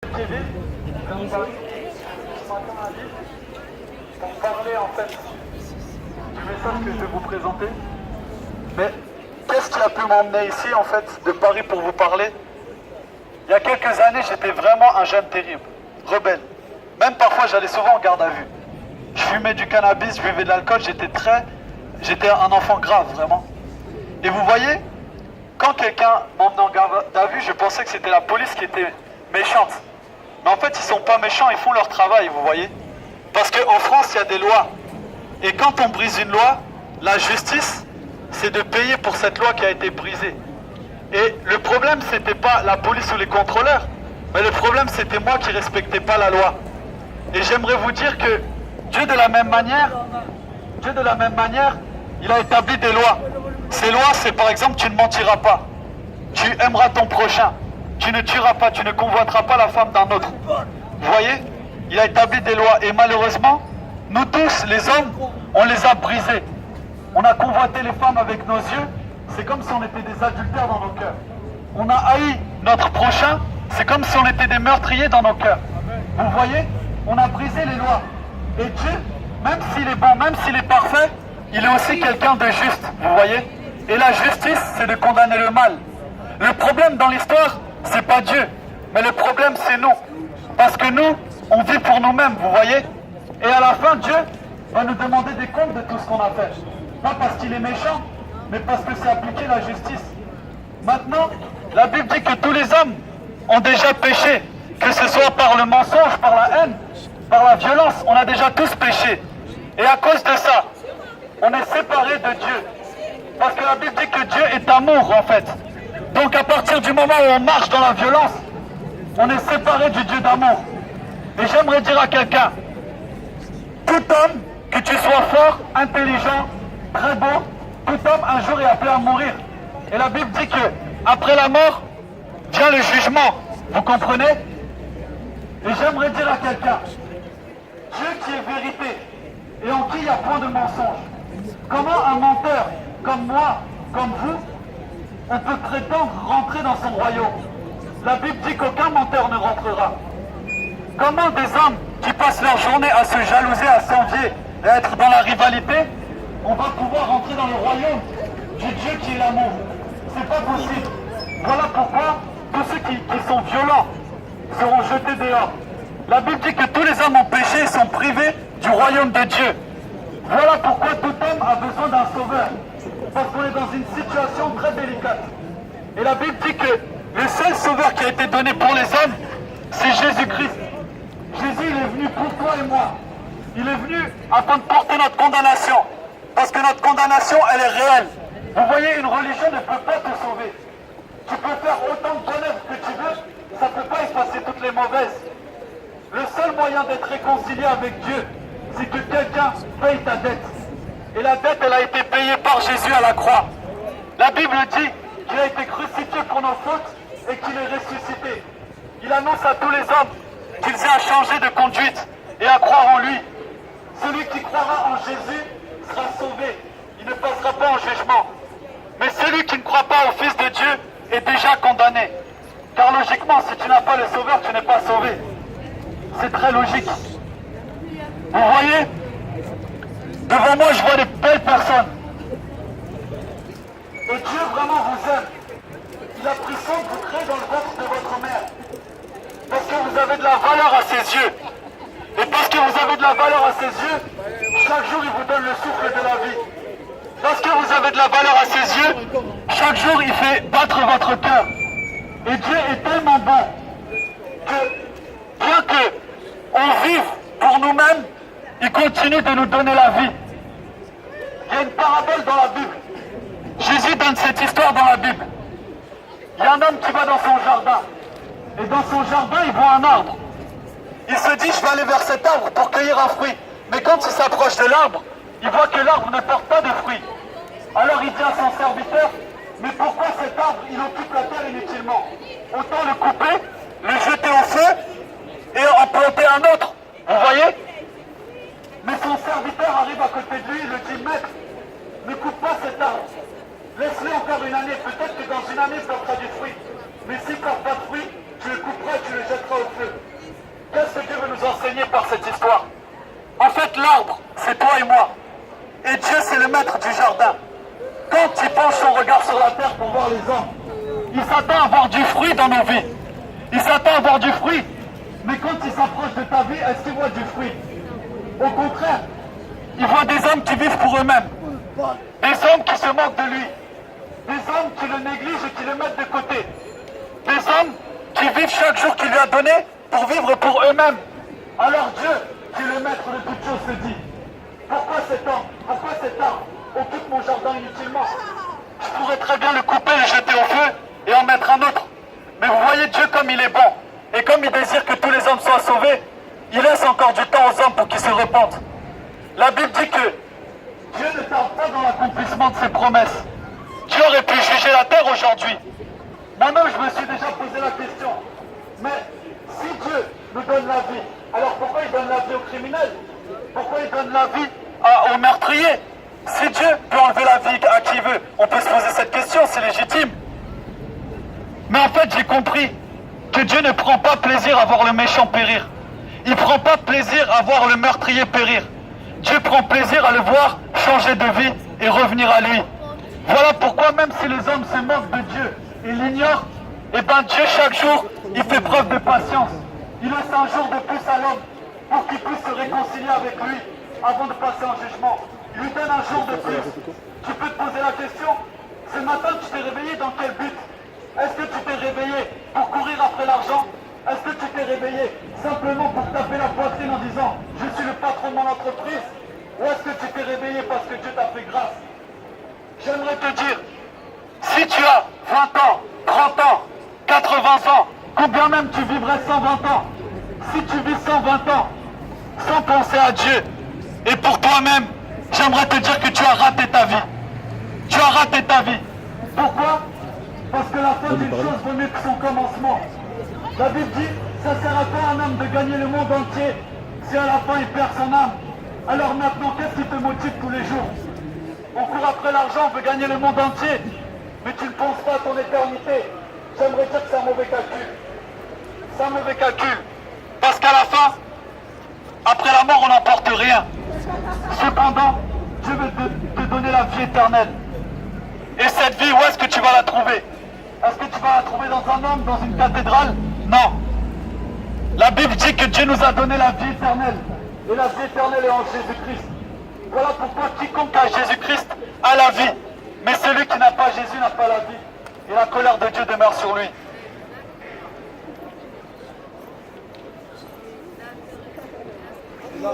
Kevin, pour parler en fait du message que je vais vous présenter. Mais qu'est-ce qui a pu m'emmener ici en fait de Paris pour vous parler? Il y a quelques années, j'étais vraiment un jeune terrible, rebelle. Même parfois, j'allais souvent en garde à vue. Je fumais du cannabis, je buvais de l'alcool, j'étais un enfant grave, vraiment. Et vous voyez, quand quelqu'un m'emmenait en garde à vue, je pensais que c'était la police qui était méchante. Mais en fait, ils sont pas méchants, ils font leur travail, vous voyez. Parce qu'en France, il y a des lois. Et quand on brise une loi, la justice, c'est de payer pour cette loi qui a été brisée. Et le problème, c'était pas la police ou les contrôleurs, mais le problème, c'était moi qui respectais pas la loi. Et j'aimerais vous dire que Dieu, de la même manière, il a établi des lois. Ces lois, c'est par exemple, tu ne mentiras pas, tu aimeras ton prochain, tu ne tueras pas, tu ne convoiteras pas la femme d'un autre. Vous voyez, il a établi des lois et malheureusement, nous tous, les hommes, on les a brisées. On a convoité les femmes avec nos yeux, c'est comme si on était des adultères dans nos cœurs. On a haï notre prochain, c'est comme si on était des meurtriers dans nos cœurs. Vous voyez, on a brisé les lois. Et Dieu, même s'il est bon, même s'il est parfait, il est aussi quelqu'un de juste, vous voyez. Et la justice, c'est de condamner le mal. Le problème dans l'histoire, c'est pas Dieu, mais le problème, c'est nous. Parce que nous, on vit pour nous-mêmes, vous voyez. Et à la fin, Dieu va nous demander des comptes de tout ce qu'on a fait. Pas parce qu'il est méchant, mais parce que c'est appliquer la justice. Maintenant, la Bible dit que tous les hommes ont déjà péché, que ce soit par le mensonge, par la haine, par la violence, on a déjà tous péché. Et à cause de ça, on est séparés de Dieu. Parce que la Bible dit que Dieu est amour, en fait. Donc à partir du moment où on marche dans la violence, on est séparé du Dieu d'amour. Et j'aimerais dire à quelqu'un, tout homme, que tu sois fort, intelligent, très beau, tout homme un jour est appelé à mourir. Et la Bible dit que après la mort, vient le jugement. Vous comprenez? Et j'aimerais dire à quelqu'un, Dieu qui est vérité, et en qui il n'y a point de mensonge. Comment un menteur, comme moi, comme vous, on peut prétendre rentrer dans son royaume? La Bible dit qu'aucun menteur ne rentrera. Comment des hommes qui passent leur journée à se jalouser, à s'envier, et à être dans la rivalité, on va pouvoir rentrer dans le royaume du Dieu qui est l'amour? C'est pas possible. Voilà pourquoi tous ceux qui sont violents seront jetés dehors. La Bible dit que tous les hommes ont péché et sont privés du royaume de Dieu. Voilà pourquoi tout homme a besoin d'un sauveur. Parce qu'on est dans une situation très délicate. Et la Bible dit que le seul sauveur qui a été donné pour les hommes, c'est Jésus-Christ. Jésus, il est venu pour toi et moi. Il est venu afin de porter notre condamnation. Parce que notre condamnation, elle est réelle. Vous voyez, une religion ne peut pas te sauver. Tu peux faire autant de bonnes œuvres que tu veux, ça ne peut pas effacer toutes les mauvaises. Le seul moyen d'être réconcilié avec Dieu, c'est que quelqu'un paye ta dette. Et la dette, elle a été payée par Jésus à la croix. La Bible dit qu'il a été crucifié pour nos fautes et qu'il est ressuscité. Il annonce à tous les hommes qu'ils aient à changer de conduite et à croire en lui. Celui qui croira en Jésus sera sauvé. Il ne passera pas en jugement. Mais celui qui ne croit pas au Fils de Dieu est déjà condamné. Car logiquement, si tu n'as pas le Sauveur, tu n'es pas sauvé. C'est très logique. Vous voyez, devant moi, je vois des belles personnes. Et Dieu vraiment vous aime. Il a pris soin de vous créer dans le ventre de votre mère. Parce que vous avez de la valeur à ses yeux. Et parce que vous avez de la valeur à ses yeux, chaque jour, il vous donne le souffle de la vie. Parce que vous avez de la valeur à ses yeux, chaque jour, il fait battre votre cœur. Et Dieu est tellement bon que, bien qu'on vive pour nous-mêmes, il continue de nous donner la vie. Il y a une parabole dans la Bible. Jésus donne cette histoire dans la Bible. Il y a un homme qui va dans son jardin. Et dans son jardin, il voit un arbre. Il se dit, je vais aller vers cet arbre pour cueillir un fruit. Mais quand il s'approche de l'arbre, il voit que l'arbre ne porte pas de fruits. Alors il dit à son serviteur, mais pourquoi cet arbre, il occupe la terre inutilement? Autant le couper, le jeter au feu et en planter un autre. Vous voyez? Mais son serviteur arrive à côté de lui, il le dit, maître, ne coupe pas cet arbre. Laisse-le encore une année, peut-être que dans une année, il portera du fruit. Mais s'il ne porte pas de fruit, tu le couperas et tu le jetteras au feu. Qu'est-ce que Dieu veut nous enseigner par cette histoire? En fait, l'arbre, c'est toi et moi. Et Dieu, c'est le maître du jardin. Quand il penche son regard sur la terre pour voir les hommes, il s'attend à voir du fruit dans nos vies. Il s'attend à voir du fruit. Mais quand il s'approche de ta vie, est-ce qu'il voit du fruit? Au contraire, il voit des hommes qui vivent pour eux-mêmes. Des hommes qui se moquent de lui. Des hommes qui le négligent et qui le mettent de côté. Des hommes qui vivent chaque jour qu'il lui a donné pour vivre pour eux-mêmes. Alors Dieu, qui est le maître de toutes choses, se dit: pourquoi cet homme, pourquoi cet arbre occupe mon jardin inutilement? Je pourrais très bien le couper, le jeter au feu et en mettre un autre. Mais vous voyez Dieu comme il est bon. Et comme il désire que tous les hommes soient sauvés, il laisse encore du temps aux hommes pour qu'ils se repentent. La Bible dit que Dieu ne tarde pas dans l'accomplissement de ses promesses. Dieu aurait pu juger la terre aujourd'hui. Moi-même, je me suis déjà posé la question. Mais si Dieu nous donne la vie, alors pourquoi il donne la vie aux criminels? Pourquoi il donne la vie aux meurtriers? Si Dieu peut enlever la vie à qui veut, on peut se poser cette question, c'est légitime. Mais en fait, j'ai compris que Dieu ne prend pas plaisir à voir le méchant périr. Il ne prend pas plaisir à voir le meurtrier périr. Dieu prend plaisir à le voir changer de vie et revenir à lui. Voilà pourquoi même si les hommes se moquent de Dieu et l'ignorent, eh bien Dieu chaque jour, il fait preuve de patience. Il laisse un jour de plus à l'homme pour qu'il puisse se réconcilier avec lui avant de passer en jugement. Il lui donne un jour de plus. Tu peux te poser la question, ce matin tu t'es réveillé dans quel but? Est-ce que tu t'es réveillé pour courir après l'argent? Est-ce que tu t'es réveillé simplement pour taper la poitrine en disant « Je suis le patron de mon entreprise » ou est-ce que tu t'es réveillé parce que Dieu t'a fait grâce? J'aimerais te dire, si tu as 20 ans, 30 ans, 80 ans, combien même tu vivrais 120 ans, si tu vis 120 ans sans penser à Dieu et pour toi-même, j'aimerais te dire que tu as raté ta vie. Tu as raté ta vie. Pourquoi? Parce que la fin d'une chose vaut mieux que son commencement. La Bible dit, ça sert à quoi un homme de gagner le monde entier si à la fin il perd son âme? Alors maintenant, qu'est-ce qui te motive tous les jours? On court après l'argent, on veut gagner le monde entier, mais tu ne penses pas à ton éternité. J'aimerais dire que c'est un mauvais calcul. C'est un mauvais calcul. Parce qu'à la fin, après la mort, on n'emporte rien. Cependant, Dieu veut te donner la vie éternelle. Et cette vie, où est-ce que tu vas la trouver? Est-ce que tu vas la trouver dans un homme, dans une cathédrale? Non. La Bible dit que Dieu nous a donné la vie éternelle. Et la vie éternelle est en Jésus-Christ. Voilà pourquoi quiconque a Jésus-Christ a la vie. Mais celui qui n'a pas Jésus n'a pas la vie. Et la colère de Dieu demeure sur lui. Là.